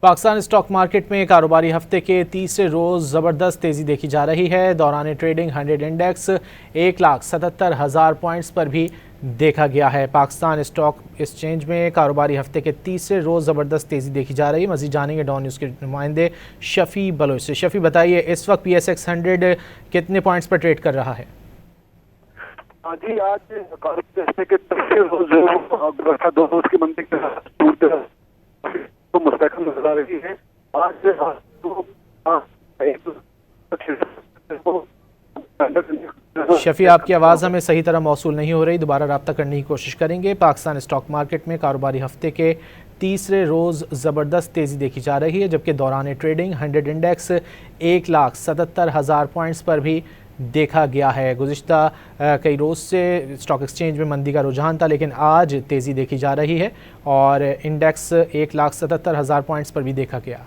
Pakistan stock market में कारोबारी हफ्ते के तीसरे रोज़ ज़बरदस्त तेज़ी देखी जा रही है। दौरान ट्रेडिंग 100 इंडेक्स 1,77,000 पॉइंट्स पर भी देखा गया है। पाकिस्तान स्टॉक एक्सचेंज में कारोबारी हफ्ते के तीसरे रोज़ ज़बरदस्त तेज़ी देखी जा रही है। मज़ीद जानेंगे डॉन न्यूज़ के नुमाइंदे शफ़ी बलोच से। शफ़ी, बताइए इस वक्त PSX 100 कितने पॉइंट्स पर ट्रेड कर रहा है? जी, आज के तीसरे रोज व्यवस्था 2 रोज की मंदी के साथ तो मुस्तकम नजर आ रही है। आज शफ़ी, आपकी आवाज़ हमें सही तरह मौसूल नहीं हो रही, दोबारा रब्ता करने की कोशिश करेंगे। पाकिस्तान स्टॉक मार्केट में कारोबारी हफ्ते के तीसरे रोज़ ज़बरदस्त तेज़ी देखी जा रही है, जबकि दौरान ट्रेडिंग 100 इंडेक्स 1,77,000 पॉइंट्स पर भी देखा गया है। गुज़िश्ता कई रोज़ से स्टॉक एक्सचेंज में मंदी का रुझान था, लेकिन आज तेज़ी देखी जा रही है और इंडेक्स 1,77,000 पॉइंट्स पर भी देखा गया।